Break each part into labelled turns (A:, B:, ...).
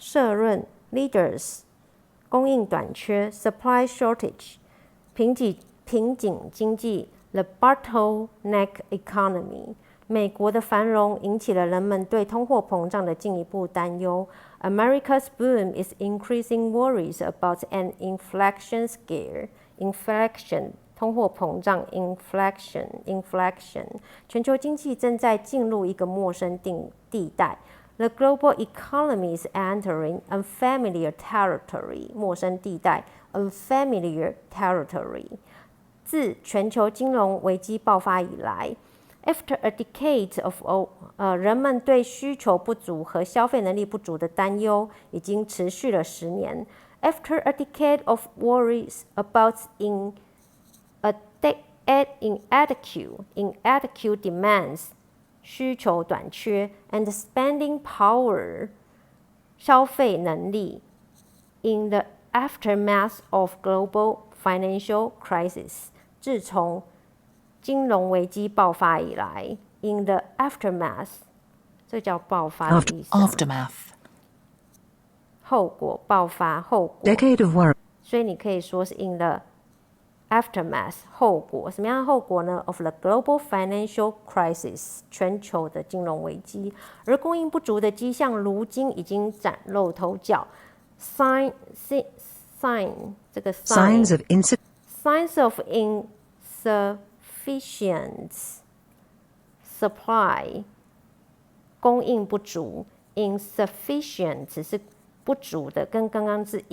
A: 社论 leaders 供应短缺 supply shortage 瓶颈经济 the bottleneck economy 美国的繁荣引起了人们对通货膨胀的进一步担忧 America's boom is increasing worries about an inflation scare inflation 通货膨胀 inflation 全球经济正在进入一个陌生地带 The global economy is entering unfamiliar territory 陌生地带 unfamiliar territory 自全球金融危机爆发以来 After a decade of 人们对需求不足和消费能力不足的担忧已经持续了10年 After a decade of worries about inadequate demands 需求短缺 and spending power 消费能力 in the aftermath of global financial crisis 自从金融危机爆发以来 in the aftermath 这叫爆发的意思
B: aftermath
A: 后果爆发后果
C: decade of worry
A: 所以你可以说是 in the aftermath 后果什么样的后果呢 of the global financial crisis 全球的金融危机而供应不足的迹象如今已经崭露头角 signs of insufficient supply 供应不足 insufficient 是不足的跟刚刚是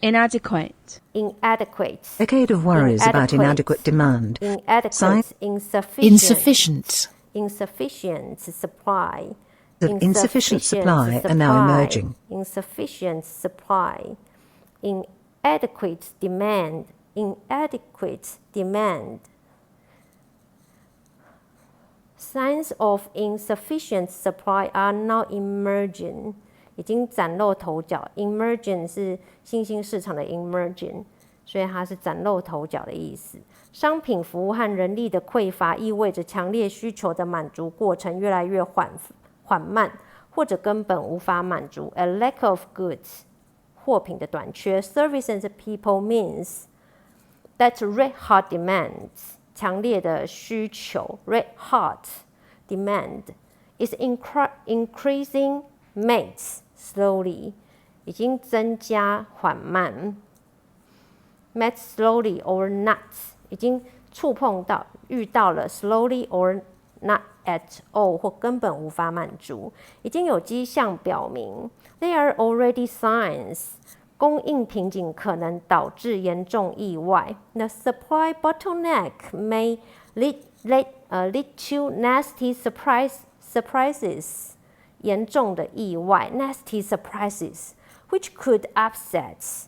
B: inadequate
C: decade of worries about inadequate demand
B: insufficient
A: supply
C: of insufficient supply are now emerging
A: insufficient supply inadequate demand signs of insufficient supply are now emerging已经崭露头角 emerging 是新兴市场的 emerging 所以它是崭露头角的意思商品服务和人力的匮乏意味着强烈需求的满足过程越来越缓慢或者根本无法满足 a lack of goods 货品的短缺 service and people means that red hot demands 强烈的需求 red hot demand is increasing mates slowly 已经增加缓慢 met slowly or not 已经触碰到遇到了 slowly or not at all 或根本无法满足已经有迹象表明 there are already signs 供应瓶颈可能导致严重意外 the supply bottleneck may lead to nasty surprises严重的意外 nasty surprises which could upset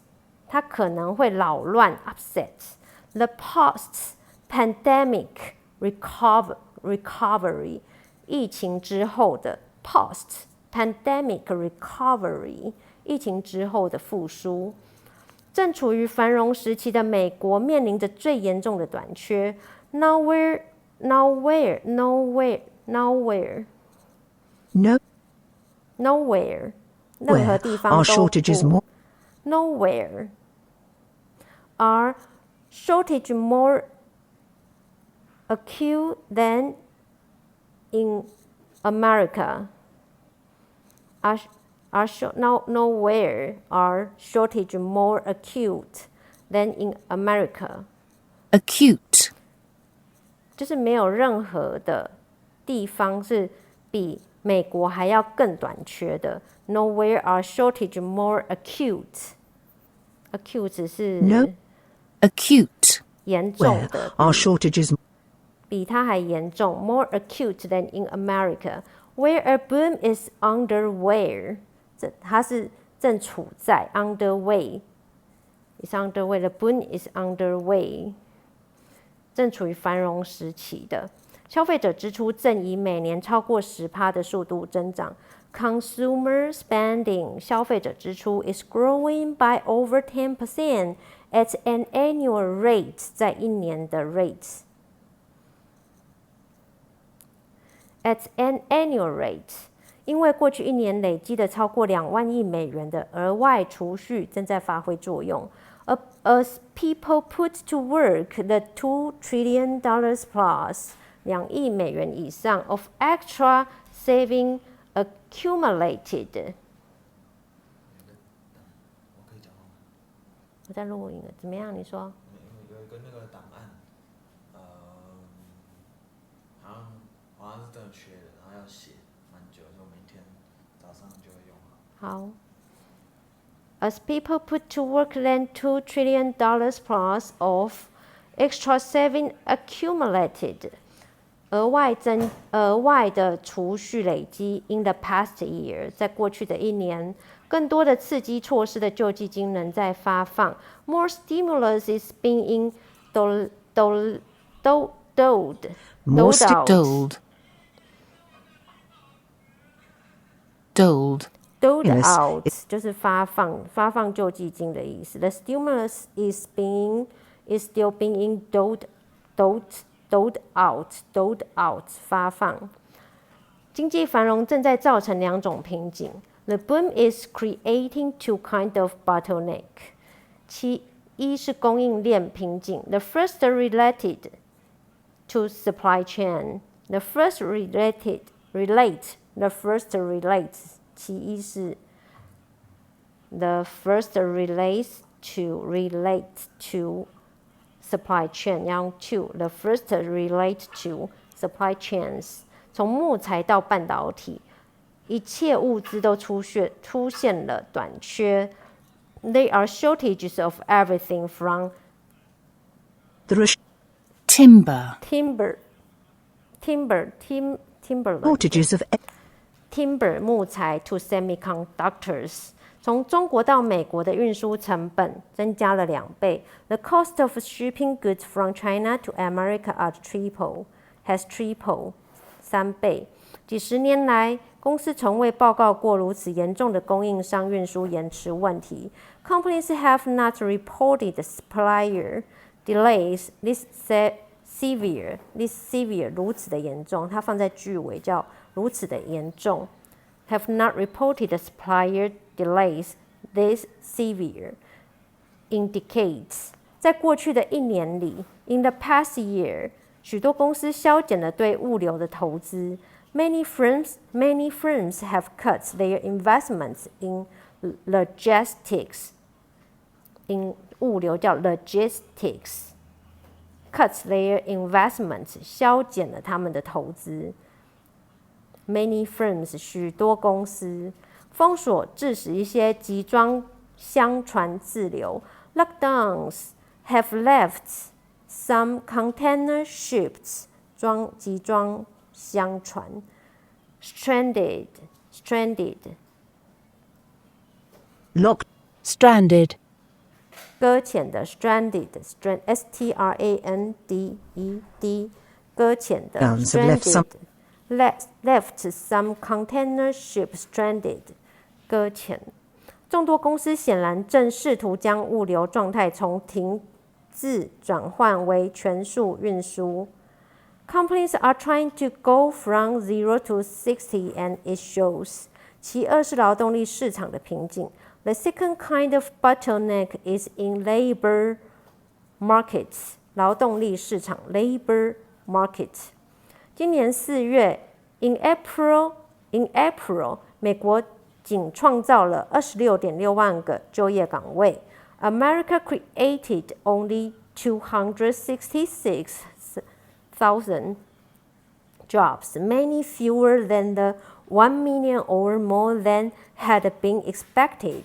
A: 它可能会扰乱 upset the post-pandemic recovery 疫情之后的 post-pandemic recovery 疫情之后的复苏正处于繁荣时期的美国面临着最严重的短缺 nowhere任何地方都不 nowhere are shortage more acute than in America nowhere are shortage more acute than in America
B: acute
A: 就是没有任何的地方是比美国还要更短缺的 Nowhere are shortage more acute acute 是
B: acute
A: 严重的
C: are shortages
A: 比它还严重 more acute than in America where a boom is underway 它是正处在 underway is underway the boom is underway 正处于繁荣时期的消费者支出正以每年超过 10% 的速度增长 Consumer spending 消費者支出 is growing by over 10% at an annual rate 在一年的 rate at an annual rate 因为过去1年累积的超过2万亿美元的额外储蓄正在发挥作用。As people put to work the $2 trillion plus 2亿美元以上 of extra saving accumulated。我在录音了，怎么样？你说？
D: 有一个那个档案，好像是真的缺的，然后要写蛮久，就明天早上就会用好。
A: 好。As people put to work then $2 trillion plus of extra saving accumulated， 额外的储蓄累积 in the past year， 在过去的1年，更多的刺激措施的救济金仍在发放。More stimulus is being doled out 就是发放救济金的意思。The stimulus is still being doled out 发放。经济繁荣正在造成2种瓶颈。The boom is creating 2 kinds of bottleneck。其一是供应链瓶颈。The first related to supply chain。The first relates。其一是 the first relates to supply chain， 要用 to。 The first relate to supply chains。 从木材到半导体，一切物资都出现了短缺。There are shortages of everything from
B: timber,
C: shortages of
A: timber 木材 to semiconductors。 从中国到美国的运输成本增加了2倍。The cost of shipping goods from China to America has tripled 3倍。几十年来，公司从未报告过如此严重的供应商运输延迟问题。Companies have not reported supplier delays this severe 如此的严重，它放在句尾叫如此的严重。Have not reported supplier delays this severe indicates 在过去的1年里 in the past year 许多公司削减了对物流的投资。Many firms have cut their investments in logistics. In 物流叫 logistics. Cut their investments 削减了他们的投资。Many firms 许多公司封锁致使一些集装箱船滞留。Lockdowns have left some container ships 集装箱船 stranded
B: stranded,
A: 搁浅的 stranded stranded 搁浅的 stranded left some container ships stranded 搁浅。众多公司显然正试图将物流状态从停滞转换为全速运输。Companies are trying to go from 0 to 60 and it shows. 其二是劳动力市场的瓶颈。The second kind of bottleneck is in labor markets. 劳动力市场 labor market. 今年4月 in April, 美国仅创造了 26.6 万个就业岗位。America created only 266,000 jobs, many fewer than the 1 million or more than had been expected.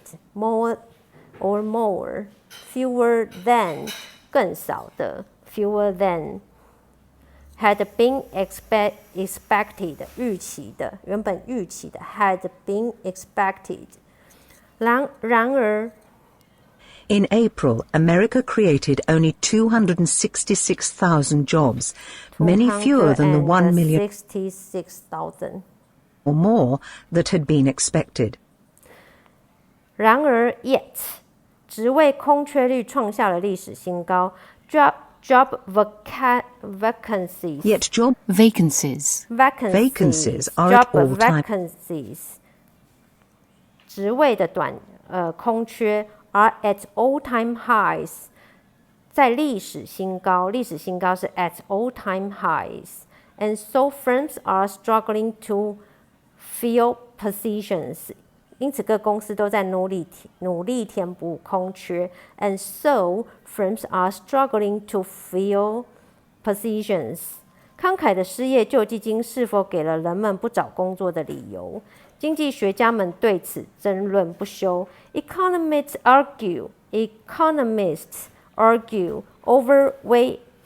A: Fewer than 更少的 fewer than had been expected 预期的原本预期的 had been expected。然而
C: In April, America created only 266,000 jobs, many fewer than the 1 million or more that had been expected.
A: 然而 yet 职位空缺率创下了历史新高。job vacancies.
C: Yet job
B: Vacancies.
C: Vacancies are at
A: job
C: all time-
A: vacancies. 职位的空缺 are at all-time highs. 在历史新高，历史新高是 at all-time highs. And so firms are struggling to fill positions. 因此各公司都在努力填补空缺。And so firms are struggling to fill positions. 慷慨的失业救济金是否给了人们不找工作的理由？经济学家们对此争论不休。Economists argue over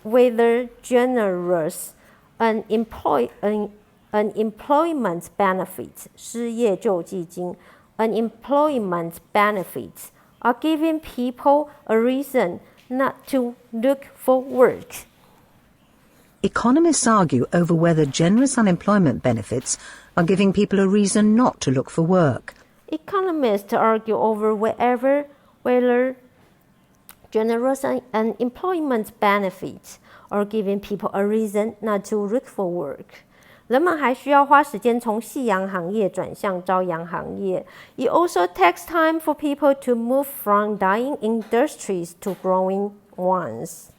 A: whether generous unemployment benefits 失业救济金 unemployment benefits are giving people a reason not to look for work.
C: Economists argue over whether generous unemployment benefits are giving people a reason not to look for work.
A: Economists argue over whether generous unemployment benefits are giving people a reason not to look for work. 人们还需要花时间从夕阳行业转向朝阳行业。It also takes time for people to move from dying industries to growing ones.